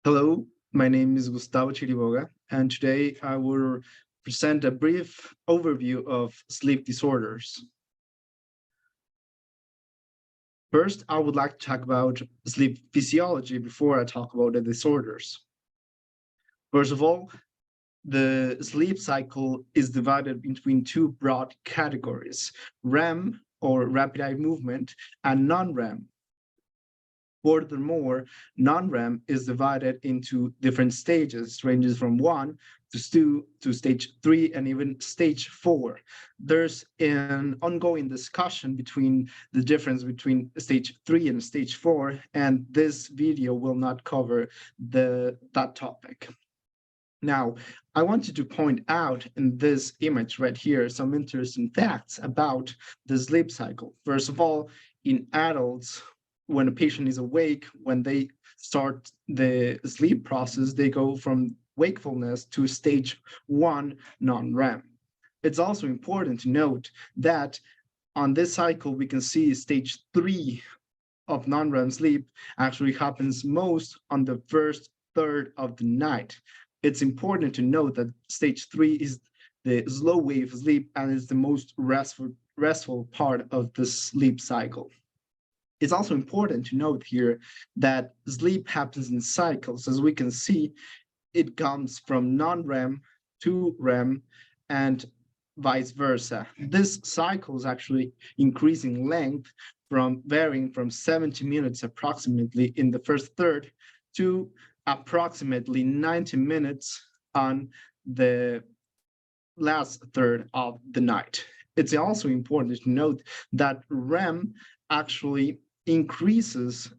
Hello, my name is Gustavo Chiriboga, and today I will present a brief overview of sleep disorders. First, I would like to talk about sleep physiology before I talk about the disorders. First of all, the sleep cycle is divided between two broad categories, REM or rapid eye movement and non-REM. Furthermore, non-REM is divided into different stages, ranges from 1 to 2 to stage 3 and even stage 4. There's an ongoing discussion between the difference between stage 3 and stage 4, and this video will not cover that topic. Now, I wanted to point out in this image right here some interesting facts about the sleep cycle. First of all, in adults, when a patient is awake, when they start the sleep process, they go from wakefulness to stage 1 non-REM. It's also important to note that on this cycle, we can see stage 3 of non-REM sleep actually happens most on the first third of the night. It's important to note that stage 3 is the slow wave sleep and is the most restful part of the sleep cycle. It's also important to note here that sleep happens in cycles. As we can see, it comes from non-REM to REM and vice versa. This cycle is actually increasing length from varying from 70 minutes approximately in the first third to approximately 90 minutes on the last third of the night. It's also important to note that REM actually increases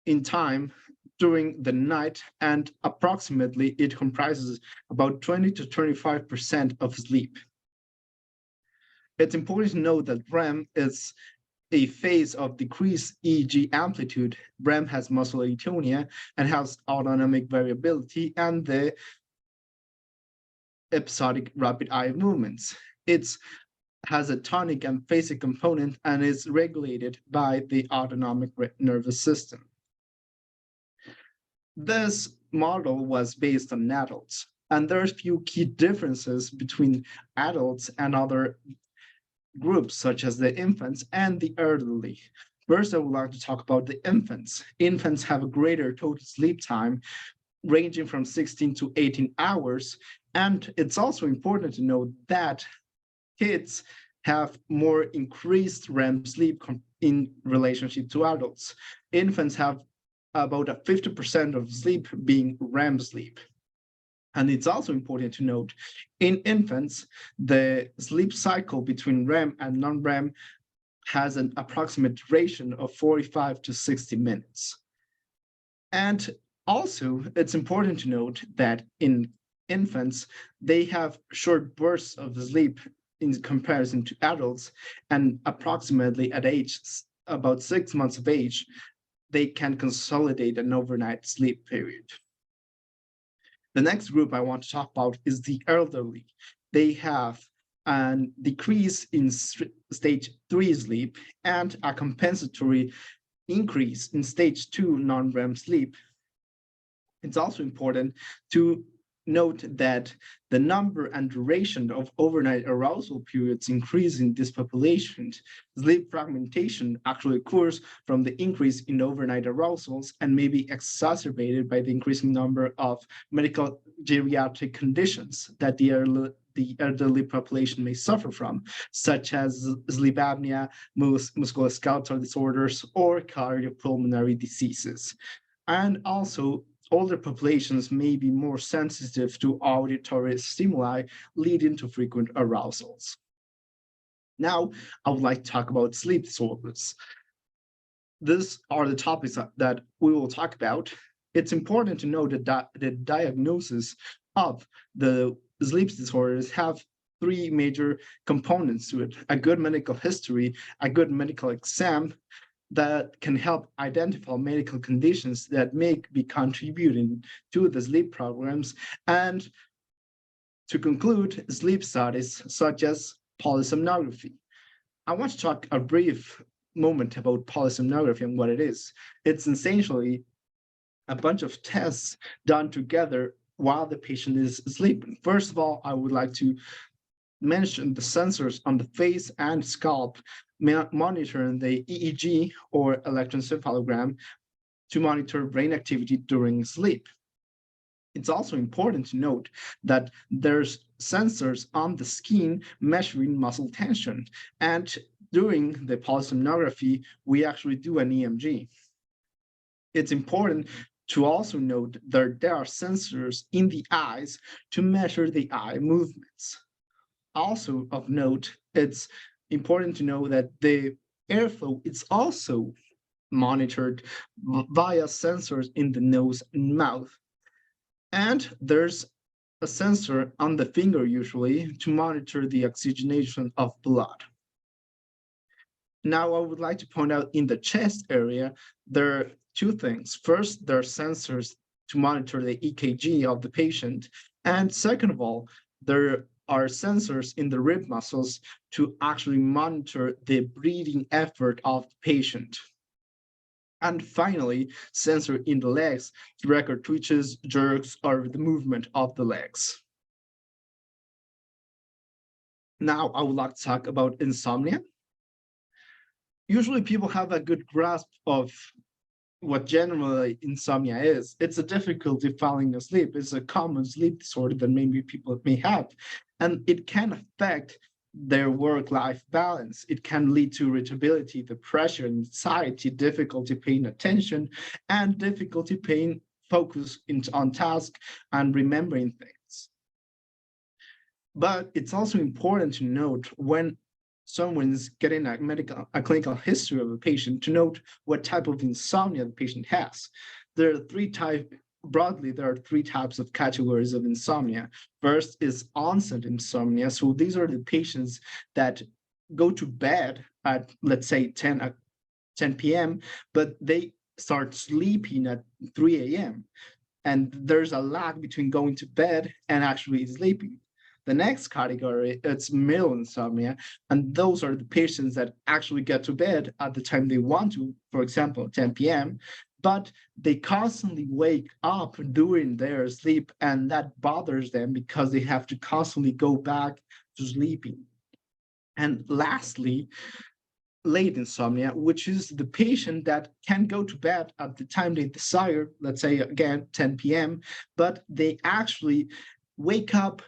in time during the night, and approximately it comprises about 20 to 25% of sleep. It's important to note that REM is a phase of decreased EEG amplitude. REM has muscle atonia and has autonomic variability and the episodic rapid eye movements. It's has a tonic and phasic component and is regulated by the autonomic nervous system. This model was based on adults, and there are a few key differences between adults and other groups, such as the infants and the elderly. First, I would like to talk about the infants. Infants have a greater total sleep time, ranging from 16 to 18 hours, and it's also important to note that kids have more increased REM sleep in relationship to adults. Infants have about 50% of sleep being REM sleep. And it's also important to note, in infants, the sleep cycle between REM and non-REM has an approximate duration of 45 to 60 minutes. And also, it's important to note that in infants, they have short bursts of sleep in comparison to adults, and approximately at age about 6 months of age, they can consolidate an overnight sleep period. The next group I want to talk about is the elderly. They have a decrease in stage 3 sleep and a compensatory increase in stage 2 non-REM sleep. It's also important to note that the number and duration of overnight arousal periods increase in this population. Sleep fragmentation actually occurs from the increase in overnight arousals and may be exacerbated by the increasing number of medical geriatric conditions that the elderly population may suffer from, such as sleep apnea, musculoskeletal disorders, or cardiopulmonary diseases. And also, older populations may be more sensitive to auditory stimuli, leading to frequent arousals. Now, I would like to talk about sleep disorders. These are the topics that we will talk about. It's important to know that the diagnosis of the sleep disorders have 3 major components to it: a good medical history, a good medical exam, that can help identify medical conditions that may be contributing to the sleep problems, and to conclude, sleep studies such as polysomnography. I want to talk a brief moment about polysomnography and what it is. It's essentially a bunch of tests done together while the patient is sleeping. First of all, I would like to mention the sensors on the face and scalp monitoring the EEG or electroencephalogram to monitor brain activity during sleep. It's also important to note that there's sensors on the skin measuring muscle tension. And during the polysomnography, we actually do an EMG. It's important to also note that there are sensors in the eyes to measure the eye movements. Also of note, it's important to know that the airflow is also monitored via sensors in the nose and mouth. And there's a sensor on the finger usually to monitor the oxygenation of blood. Now, I would like to point out in the chest area, there are two things. First, there are sensors to monitor the EKG of the patient. And second of all, there are sensors in the rib muscles to actually monitor the breathing effort of the patient. And finally, sensor in the legs to record twitches, jerks, or the movement of the legs. Now, I would like to talk about insomnia. Usually people have a good grasp of what generally insomnia is. It's a difficulty falling asleep. It's a common sleep disorder that maybe people may have, and it can affect their work-life balance. It can lead to irritability, depression, anxiety, difficulty paying attention, and difficulty paying focus on task and remembering things. But it's also important to note when someone's getting a clinical history of a patient to note what type of insomnia the patient has. There are three types of categories of insomnia. First is onset insomnia. So these are the patients that go to bed at, let's say, 10 p.m., but they start sleeping at 3 a.m. And there's a lag between going to bed and actually sleeping. The next category, it's middle insomnia, and those are the patients that actually get to bed at the time they want to, for example, 10 p.m., but they constantly wake up during their sleep, and that bothers them because they have to constantly go back to sleeping. And lastly, late insomnia, which is the patient that can go to bed at the time they desire, let's say again 10 p.m., but they actually wake up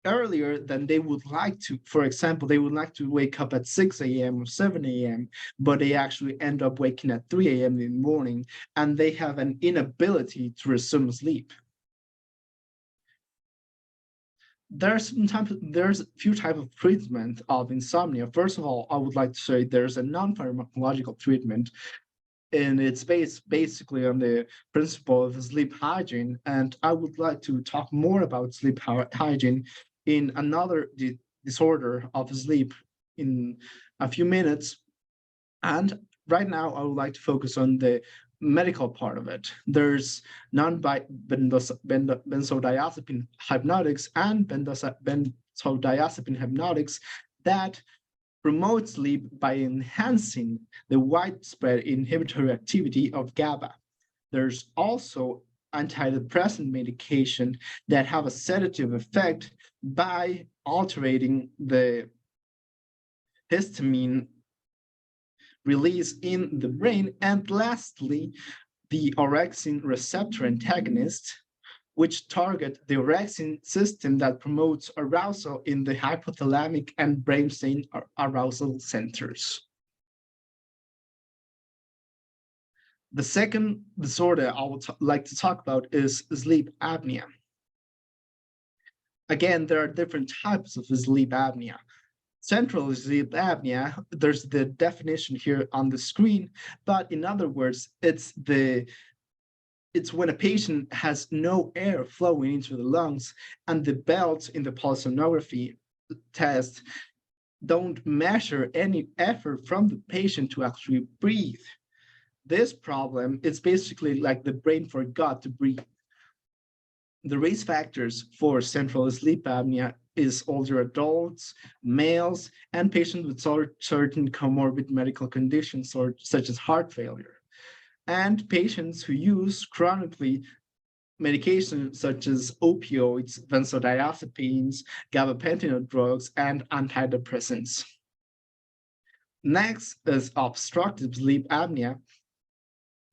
earlier than they would like to. For example, they would like to wake up at 6 a.m. or 7 a.m., but they actually end up waking at 3 a.m. in the morning, and they have an inability to resume sleep. There's a few types of treatment of insomnia. First of all, I would like to say there's a non-pharmacological treatment, and it's based basically on the principle of sleep hygiene. And I would like to talk more about sleep hygiene in another disorder of sleep in a few minutes. And right now, I would like to focus on the medical part of it. There's non-benzodiazepine hypnotics and benzodiazepine hypnotics that promote sleep by enhancing the widespread inhibitory activity of GABA. There's also antidepressant medication that have a sedative effect by altering the histamine release in the brain. And lastly, the orexin receptor antagonist, which target the orexin system that promotes arousal in the hypothalamic and brainstem arousal centers. The second disorder I would like to talk about is sleep apnea. Again, there are different types of sleep apnea. Central sleep apnea, there's the definition here on the screen, but in other words, it's when a patient has no air flowing into the lungs, and the belts in the polysomnography test don't measure any effort from the patient to actually breathe. This problem is basically like the brain forgot to breathe. The risk factors for central sleep apnea is older adults, males, and patients with certain comorbid medical conditions such as heart failure. and patients who use chronically medications such as opioids, benzodiazepines, gabapentin drugs, and antidepressants. Next is obstructive sleep apnea.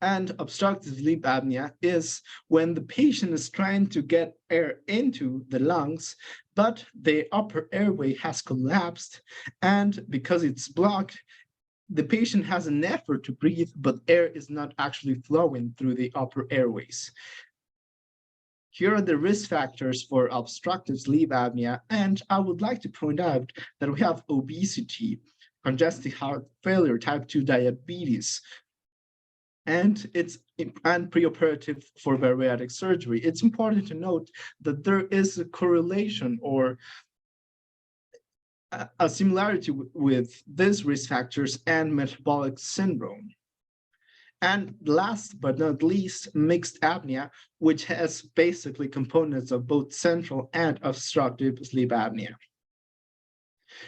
And obstructive sleep apnea is when the patient is trying to get air into the lungs, but the upper airway has collapsed. And because it's blocked, the patient has an effort to breathe, but air is not actually flowing through the upper airways. Here are the risk factors for obstructive sleep apnea, and I would like to point out that we have obesity, congestive heart failure, type 2 diabetes, and preoperative for bariatric surgery. It's important to note that there is a correlation or a similarity with these risk factors and metabolic syndrome. And last but not least, mixed apnea, which has basically components of both central and obstructive sleep apnea.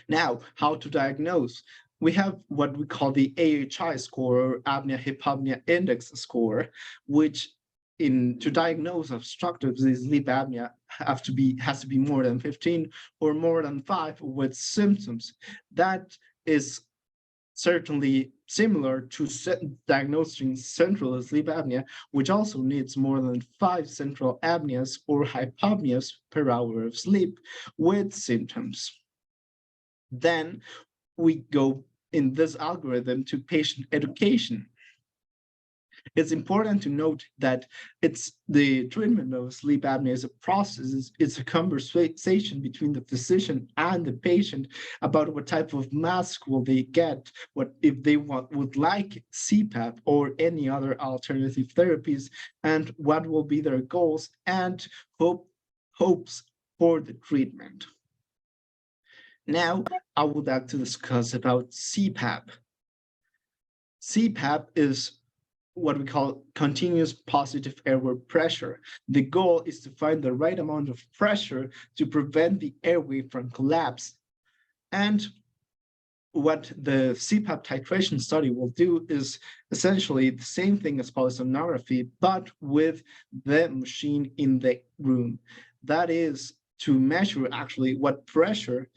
Now, how to diagnose? We have what we call the AHI score, or apnea-hypopnea index score, which to diagnose obstructive sleep apnea has to be more than 15 or more than 5 with symptoms. That is certainly similar to diagnosing central sleep apnea, which also needs more than 5 central apneas or hypopneas per hour of sleep with symptoms. Then we go in this algorithm to patient education. It's important to note that the treatment of sleep apnea is a process, it's a conversation between the physician and the patient about what type of mask will they get, what if they would like CPAP or any other alternative therapies, and what will be their goals and hopes for the treatment. Now, I would like to discuss about CPAP. CPAP is what we call continuous positive airway pressure. The goal is to find the right amount of pressure to prevent the airway from collapse. And what the CPAP titration study will do is essentially the same thing as polysomnography, but with the machine in the room. That is to measure actually what pressure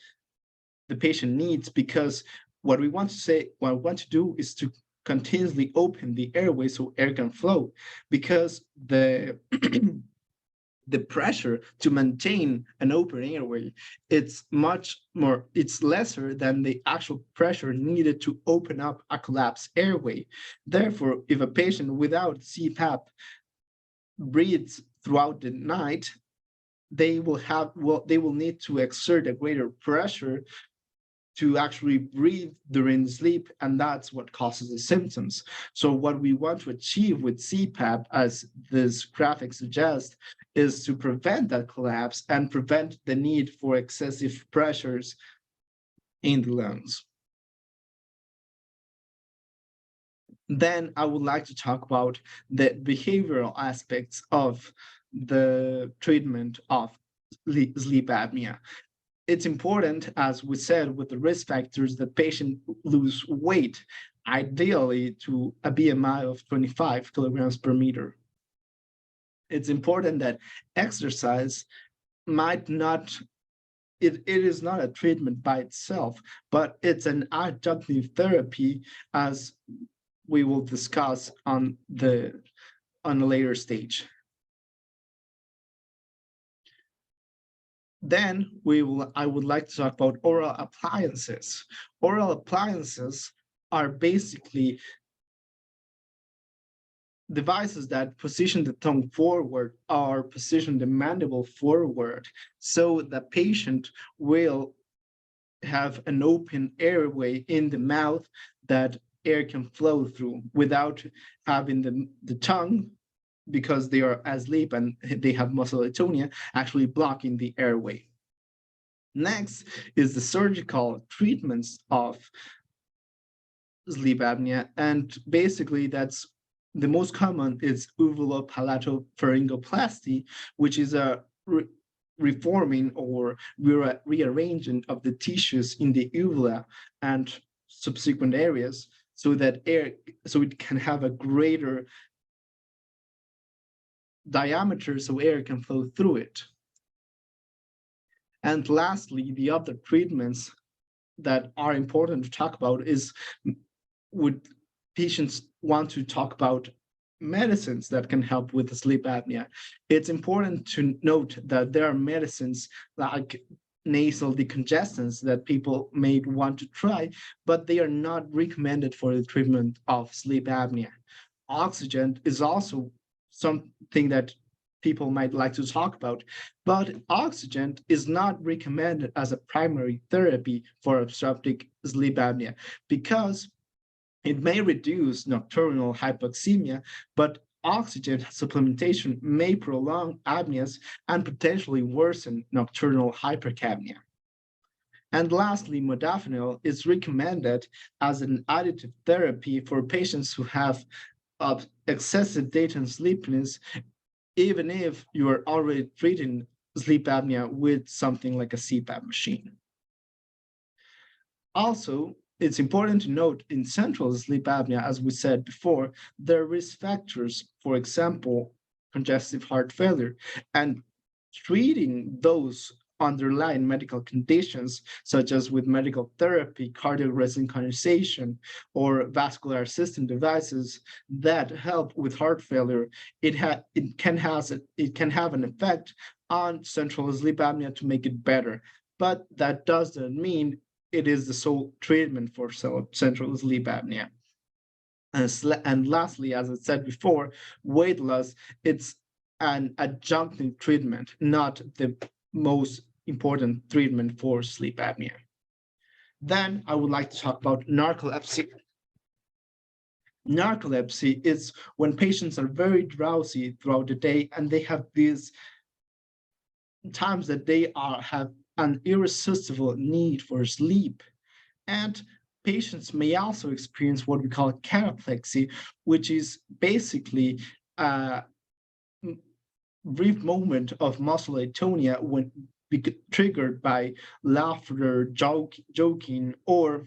the patient needs, because what we want to do is to continuously open the airway so air can flow, because the the pressure to maintain an open airway, it's lesser than the actual pressure needed to open up a collapsed airway. Therefore, if a patient without CPAP breathes throughout the night, they will need to exert a greater pressure to actually breathe during sleep, and that's what causes the symptoms. So what we want to achieve with CPAP, as this graphic suggests, is to prevent that collapse and prevent the need for excessive pressures in the lungs. Then I would like to talk about the behavioral aspects of the treatment of sleep apnea. It's important, as we said, with the risk factors, that patient lose weight, ideally to a BMI of 25 kilograms per meter. It's important that exercise it is not a treatment by itself, but it's an adjunctive therapy, as we will discuss on a later stage. Then I would like to talk about oral appliances. Oral appliances are basically devices that position the tongue forward or position the mandible forward, so the patient will have an open airway in the mouth that air can flow through without having the tongue, because they are asleep and they have muscle atonia, actually blocking the airway. Next is the surgical treatments of sleep apnea, and basically that's the most common is uvulopalatopharyngoplasty, which is a reforming or rearranging of the tissues in the uvula and subsequent areas so that it can have a greater diameter so air can flow through it. And lastly, the other treatments that are important to talk about is, would patients want to talk about medicines that can help with sleep apnea? It's important to note that there are medicines like nasal decongestants that people may want to try, but they are not recommended for the treatment of sleep apnea. Oxygen is also something that people might like to talk about, but oxygen is not recommended as a primary therapy for obstructive sleep apnea because it may reduce nocturnal hypoxemia, but oxygen supplementation may prolong apneas and potentially worsen nocturnal hypercapnia. And lastly, modafinil is recommended as an additive therapy for patients who have excessive daytime sleepiness, even if you are already treating sleep apnea with something like a CPAP machine. Also, it's important to note in central sleep apnea, as we said before, there are risk factors, for example, congestive heart failure, and treating those underlying medical conditions, such as with medical therapy, cardiac resynchronization, or vascular system devices that help with heart failure, it can have an effect on central sleep apnea to make it better. But that doesn't mean it is the sole treatment for central sleep apnea. And lastly, as I said before, weight loss, it's an adjunctive treatment, not the most important treatment for sleep apnea. Then I would like to talk about narcolepsy. Narcolepsy is when patients are very drowsy throughout the day and they have these times that they have an irresistible need for sleep. And patients may also experience what we call cataplexy, which is basically a brief moment of muscle atonia when triggered by laughter, joking, or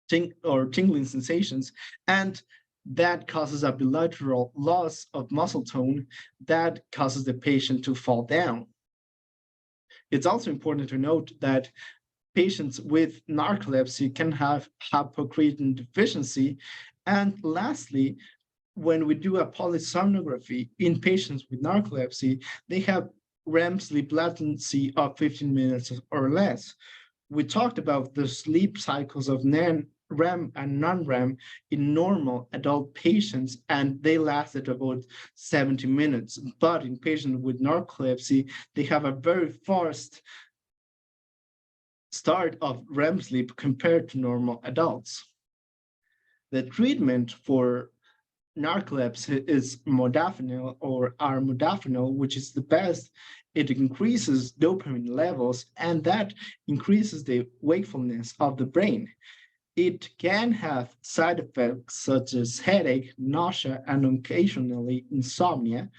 tingling sensations, and that causes a bilateral loss of muscle tone that causes the patient to fall down. It's also important to note that patients with narcolepsy can have hypocretin deficiency. And lastly, when we do a polysomnography in patients with narcolepsy, they have REM sleep latency of 15 minutes or less. We talked about the sleep cycles of REM and non-REM in normal adult patients, and they lasted about 70 minutes. But in patients with narcolepsy, they have a very fast start of REM sleep compared to normal adults. The treatment for narcolepsy is modafinil or armodafinil, which is the best. It increases dopamine levels and that increases the wakefulness of the brain. It can have side effects such as headache, nausea, and occasionally insomnia,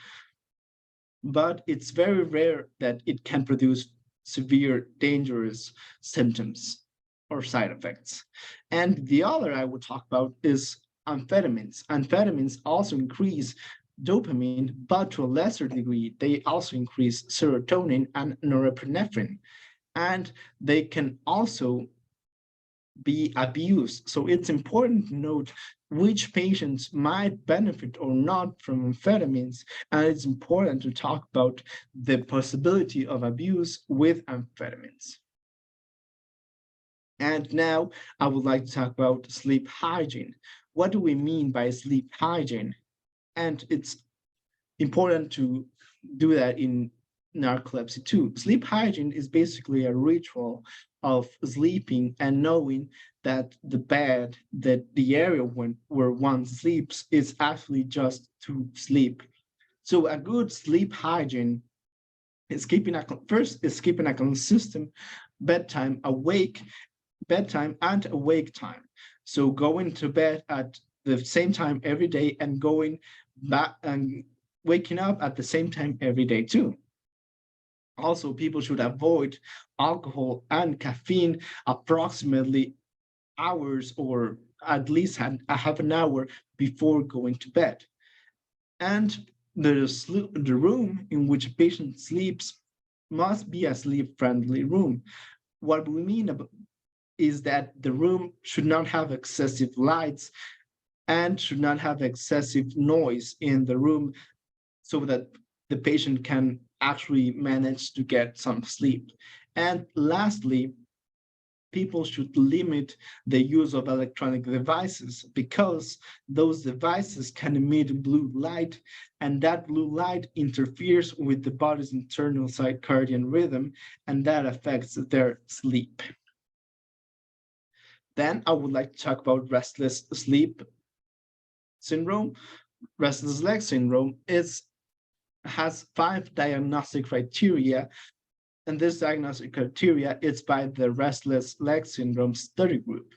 but it's very rare that it can produce severe, dangerous symptoms or side effects. And the other I would talk about is amphetamines. Amphetamines also increase dopamine, but to a lesser degree, they also increase serotonin and norepinephrine. And they can also be abused. So it's important to note which patients might benefit or not from amphetamines. And it's important to talk about the possibility of abuse with amphetamines. And now I would like to talk about sleep hygiene. What do we mean by sleep hygiene? And it's important to do that in narcolepsy too. Sleep hygiene is basically a ritual of sleeping and knowing that the bed, that the area where one sleeps is actually just to sleep. So a good sleep hygiene is keeping a consistent bedtime and awake time. So going to bed at the same time every day and going back and waking up at the same time every day too. Also, people should avoid alcohol and caffeine approximately hours or at least a half an hour before going to bed. And the room in which a patient sleeps must be a sleep-friendly room. What we mean is that the room should not have excessive lights and should not have excessive noise in the room so that the patient can actually manage to get some sleep. And lastly, people should limit the use of electronic devices because those devices can emit blue light, and that blue light interferes with the body's internal circadian rhythm, and that affects their sleep. Then I would like to talk about restless sleep syndrome. Restless leg syndrome has 5 diagnostic criteria, and this diagnostic criteria is by the Restless Leg Syndrome Study Group.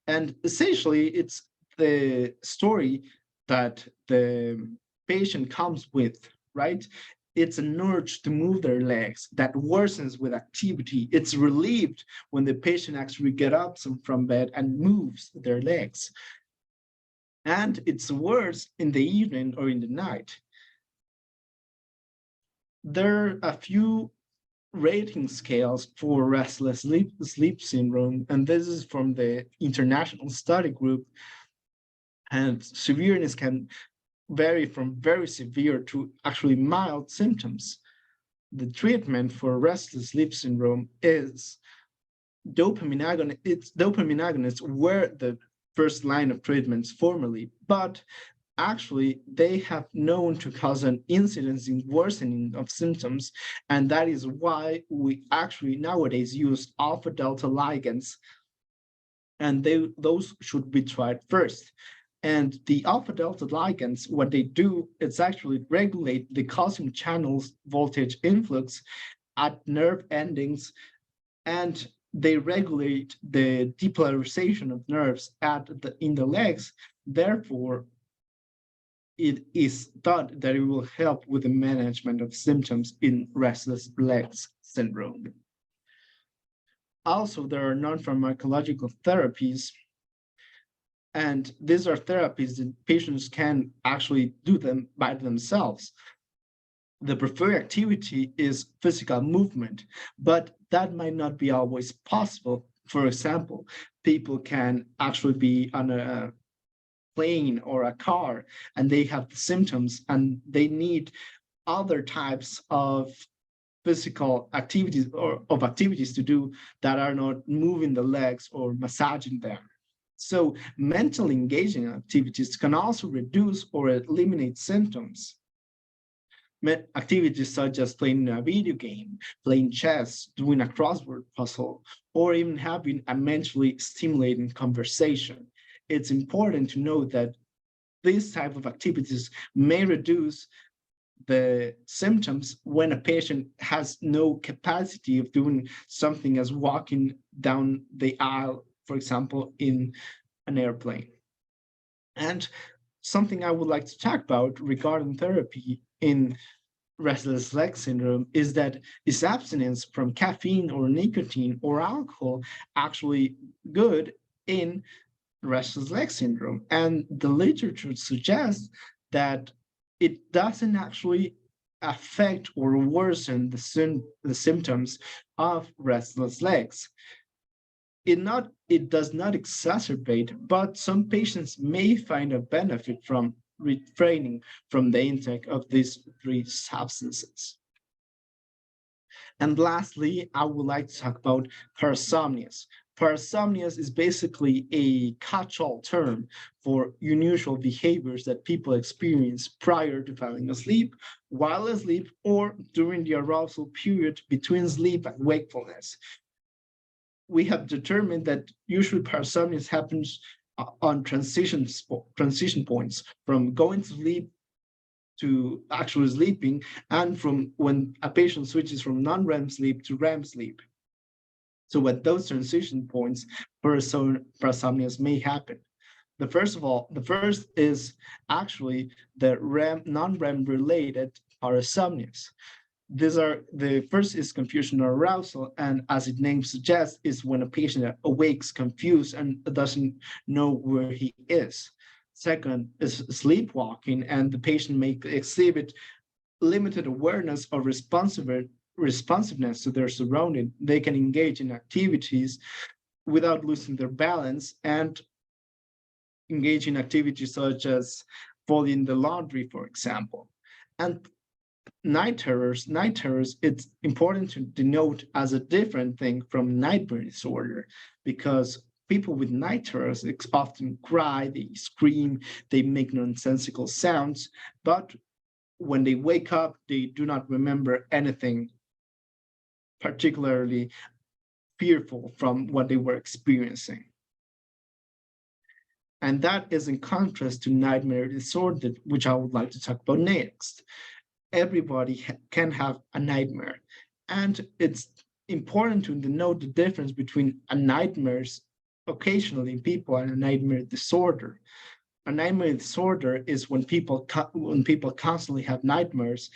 And essentially, it's the story that the patient comes with, right? It's an urge to move their legs that worsens with activity. It's relieved when the patient actually gets up from bed and moves their legs. And it's worse in the evening or in the night. There are a few rating scales for restless sleep syndrome, and this is from the international study group. And severeness can vary from very severe to actually mild symptoms. The treatment for restless sleep syndrome is dopamine agonist. It's dopamine agonists were the first line of treatments formerly, but actually they have known to cause an incidence in worsening of symptoms, and that is why we actually nowadays use alpha delta ligands, and those should be tried first. And the alpha delta ligands, what they do is actually regulate the calcium channels voltage influx at nerve endings, and they regulate the depolarization of nerves in the legs. Therefore, it is thought that it will help with the management of symptoms in restless legs syndrome. Also, there are non-pharmacological therapies, and these are therapies that patients can actually do them by themselves. The preferred activity is physical movement, but that might not be always possible. For example, people can actually be on a plane or a car and they have the symptoms and they need other types of physical activities or of activities to do that are not moving the legs or massaging them. So mentally engaging activities can also reduce or eliminate symptoms. Activities such as playing a video game, playing chess, doing a crossword puzzle, or even having a mentally stimulating conversation. It's important to note that these type of activities may reduce the symptoms when a patient has no capacity of doing something as walking down the aisle, for example, in an airplane. And something I would like to talk about regarding therapy in restless leg syndrome is that is abstinence from caffeine or nicotine or alcohol actually good in restless leg syndrome? And the literature suggests that it doesn't actually affect or worsen the symptoms of restless legs. It does not exacerbate, but some patients may find a benefit from refraining from the intake of these 3 substances. And lastly, I would like to talk about parasomnias. Parasomnias is basically a catch-all term for unusual behaviors that people experience prior to falling asleep, while asleep, or during the arousal period between sleep and wakefulness. We have determined that usually parasomnias happens on transition points from going to sleep to actually sleeping, and from when a patient switches from non-REM sleep to REM sleep. So at those transition points, parasomnias may happen. The first is actually the non-REM related parasomnias. These are the first is confusion or arousal, and as its name suggests, is when a patient awakes confused and doesn't know where he is. Second is sleepwalking, and the patient may exhibit limited awareness or responsiveness to their surrounding. They can engage in activities without losing their balance and engage in activities such as folding the laundry, for example. And night terrors, it's important to denote as a different thing from nightmare disorder, because people with night terrors often cry, they scream, they make nonsensical sounds, but when they wake up, they do not remember anything particularly fearful from what they were experiencing. And that is in contrast to nightmare disorder, which I would like to talk about next. Everybody can have a nightmare, and it's important to note the difference between a nightmares occasionally in people and a nightmare disorder. A nightmare disorder is when people constantly have nightmares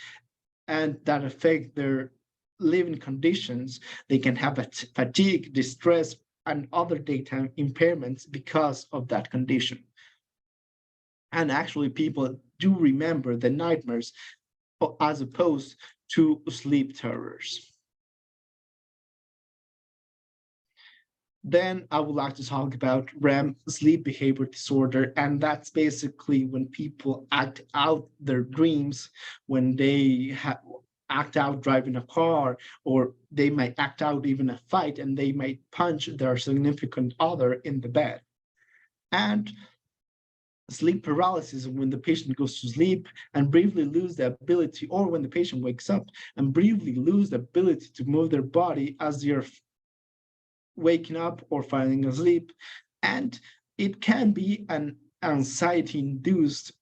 and that affect their living conditions. They can have fatigue, distress, and other daytime impairments because of that condition. And actually, people do remember the nightmares as opposed to sleep terrors. Then I would like to talk about REM, sleep behavior disorder, and that's basically when people act out their dreams, when they act out driving a car, or they might act out even a fight, and they might punch their significant other in the bed. And sleep paralysis, when the patient goes to sleep and briefly lose the ability, or when the patient wakes up and briefly lose the ability to move their body as they're waking up or falling asleep. And it can be an anxiety-induced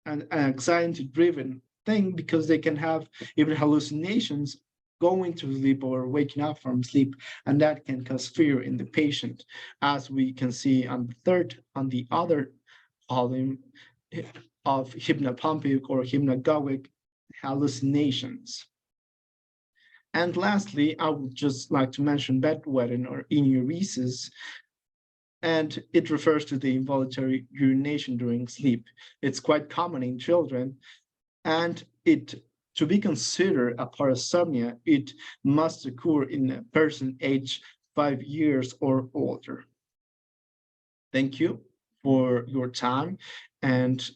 and anxiety-driven thing, because they can have even hallucinations going to sleep or waking up from sleep, and that can cause fear in the patient, as we can see on the other column of hypnopompic or hypnagogic hallucinations. And lastly, I would just like to mention bedwetting or enuresis, and it refers to the involuntary urination during sleep. It's quite common in children, and to be considered a parasomnia, it must occur in a person aged 5 years or older. Thank you for your time and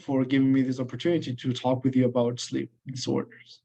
for giving me this opportunity to talk with you about sleep disorders.